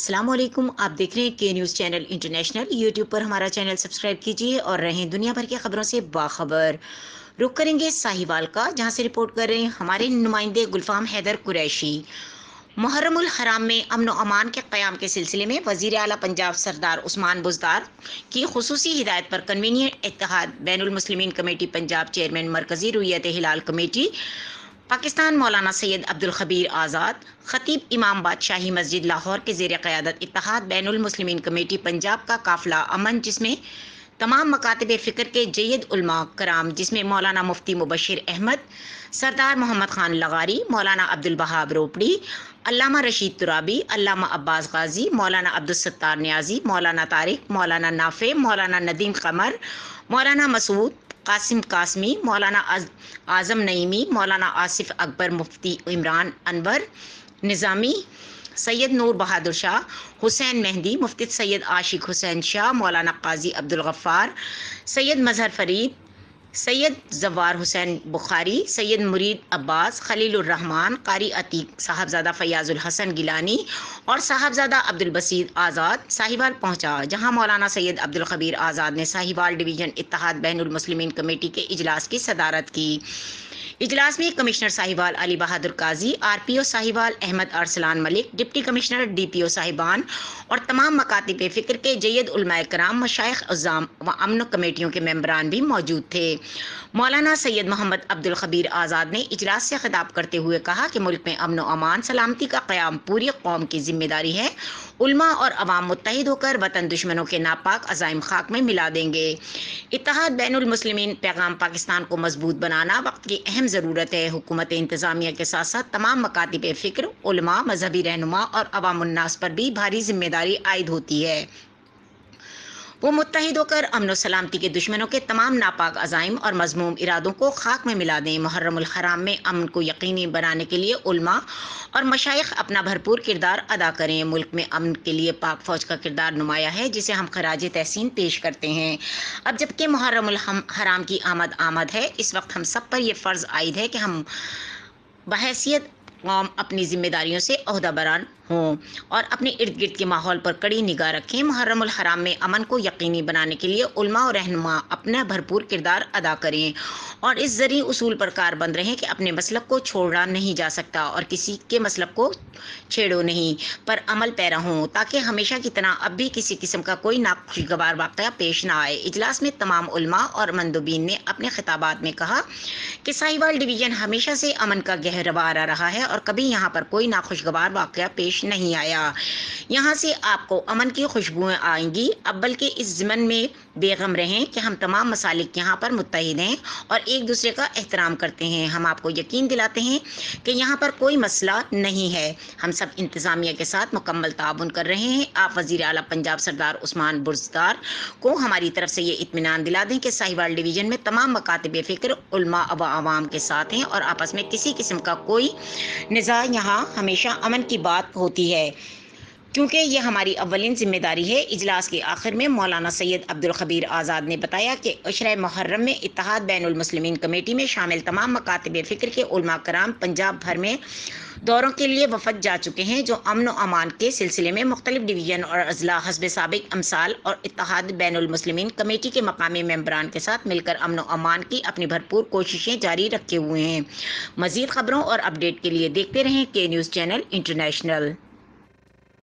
अस्सलाम वालेकुम। आप देख रहे हैं के न्यूज़ चैनल इंटरनेशनल। यूट्यूब पर हमारा चैनल सब्सक्राइब कीजिए और रहें दुनिया भर की खबरों से बाखबर। रुक करेंगे साहिवाल का, जहां से रिपोर्ट कर रहे हैं हमारे नुमाइंदे गुलफाम हैदर कुरैशी। मुहर्रम उल हराम में अमन व अमान के क़याम के सिलसिले में वज़ीर आला पंजाब सरदार उस्मान बुज़दार की खुसूसी हिदायत पर कन्वीनियर इत्तेहाद बैनुल मुस्लिमीन कमेटी पंजाब चेयरमैन मरकज़ी रुयत हिलाल कमेटी पाकिस्तान मौलाना सैयद अब्दुल खबीर आज़ाद खतीब इमाम बादशाही मस्जिद लाहौर के ज़ेर क़यादत इत्तेहाद बैनुल मुस्लिमीन कमेटी पंजाब का काफ़िला अमन, जिसमें तमाम मकातब फ़िक्र के जय्यद उलमा कराम, जिसमें मौलाना मुफ्ती मुबशिर अहमद, सरदार मोहम्मद खान लगारी, मौलाना अब्दुल वहाब रोपड़ी, अल्लामा रशीद तुराबी, अल्लामा अब्बास गाजी, मौलाना अब्दुल सत्तार न्याजी, मौलाना तारिक, मौलाना नाफे, मौलाना नदीम कमर, मौलाना मसूद कासिम कासमी, मौलाना आज़म नईमी, मौलाना आसिफ अकबर, मुफ्ती इमरान अनवर निज़ामी, सैयद नूर बहादुर शाह, हुसैन मेहंदी, मुफ्ती सैयद आशिक हुसैन शाह, मौलाना काजी अब्दुल गफ्फार, सैयद मजहर फरीद, सैयद जवार हुसैन बुखारी, सैयद मुरीद अब्बास, खलीलुर रहमान, कारी अतीक, साहबजादा फयाजुल हसन गिलानी और साहबजादा अब्दुल बसीर आज़ाद साहिवाल पहुंचा, जहां मौलाना सैयद अब्दुल खबीर आज़ाद ने साहिवाल डिवीज़न इत्तेहाद बैनुल मुस्लिमीन कमेटी के इजलास की सदारत की। इजलास में commissioner Sahiwal Ali Bahadur Qazi, RPO Sahiwal Ahmad Arsalan Malik, deputy commissioner DPO साहिबान और तमाम मकातिब फ़िक्र के जय्यद उलमाए कराम, मशाइख अज़्ज़ाम व अमन कमेटियों के मेंबरान भी मौजूद थे। मौलाना सैयद मोहम्मद अब्दुल खबीर आज़ाद ने इजलास से खिताब करते हुए कहा कि मुल्क में अमन व अमान सलामती का क़याम पूरी कौम की जिम्मेदारी है। उलमा और अवाम मुत्तहिद होकर वतन दुश्मनों के नापाक अज़ाइम खाक में मिला देंगे। इत्तेहाद बैनुल मुस्लिमीन पैगाम पाकिस्तान को मजबूत बनाना वक्त की अहम ज़रूरत है। हुकूमत इंतज़ामिया के साथ साथ तमाम मकातिब फ़िक्र, उलमा, मजहबी रहनुमा और अवामुन्नास पर भी भारी जिम्मेदारी आयद होती है। वो मुत्तहिद होकर अमन व सलामती के दुश्मनों के तमाम नापाक अज़ाइम और मज़मूम इरादों को खाक में मिला दें। मुहर्रम उल हराम में अमन को यकीनी बनाने के लिए उलमा और मशाइख अपना भरपूर किरदार अदा करें। मुल्क में अमन के लिए पाक फ़ौज का किरदार नुमाया है, जिसे हम खराज तहसीन पेश करते हैं। अब जबकि मुहर्रम उल हराम की आमद है, इस वक्त हम सब पर यह फ़र्ज़ आयद है कि हम बहैसियत कौम अपनी जिम्मेदारियों से ओहदाबरान हों और अपने इर्द गिर्द के माहौल पर कड़ी निगाह रखें। मुहर्रम उल हराम में अमन को यकीनी बनाने के लिए उलमा और रहनुमा अपना भरपूर किरदार अदा करें और इस ज़रिए उसूल पर कारबंद रहें कि अपने मसलक को छोड़ा नहीं जा सकता और किसी के मसलक को छेड़ो नहीं, पर अमल पैरा हों, ताकि हमेशा की तरह अब भी किसी किस्म का कोई नाखुशगवार वाक़या पेश ना आए। इजलास में तमाम उलमा और मंदुबीन ने अपने खिताबात में कहा कि साहिवाल डिवीज़न हमेशा से अमन का गहरवारा रहा है और कभी यहाँ पर कोई नाखुशगवार वाक़या पेश नहीं आया। यहाँ से आपको अमन की खुशबुएं आएंगी। अब बल्कि इस ज़िमन में बेगम रहें कि हम तमाम मसालिक यहाँ पर मुत्तहिद हैं और एक दूसरे का एहतराम करते हैं। हम आपको यकीन दिलाते हैं कि यहाँ पर कोई मसला नहीं है। हम सब इंतज़ामिया के साथ मुकम्मल ताउन कर रहे हैं। आप वज़ीर आला पंजाब सरदार उस्मान बुज़दार को हमारी तरफ से ये इत्मीनान दिला दें कि साहिवाल डिवीज़न में तमाम मकातिब फ़िक्र, उलमा व आवाम के साथ हैं और आपस में किसी किस्म का कोई निज़ा यहाँ हमेशा अमन की बात होती है, क्योंकि ये हमारी अव्वलीन जिम्मेदारी है। इजलास के आखिर में मौलाना सैयद अब्दुल खबीर आज़ाद ने बताया कि अशरे मुहर्रम में इत्तेहाद बैनुल मुस्लिमीन कमेटी में शामिल तमाम मकातिब फ़िक्र के उलमा कराम पंजाब भर में दौरों के लिए वफद जा चुके हैं, जो अमन व अमान के सिलसिले में मुख्तलिफ डिवीज़न और अजला हस्ब साबिक अमसाल और इत्तेहाद बैनुल मुस्लिमीन कमेटी के मकामी मेंबरान के साथ मिलकर अमन व अमान की अपनी भरपूर कोशिशें जारी रखे हुए हैं। मज़ीद खबरों और अपडेट के लिए देखते रहें के न्यूज़ चैनल इंटरनेशनल।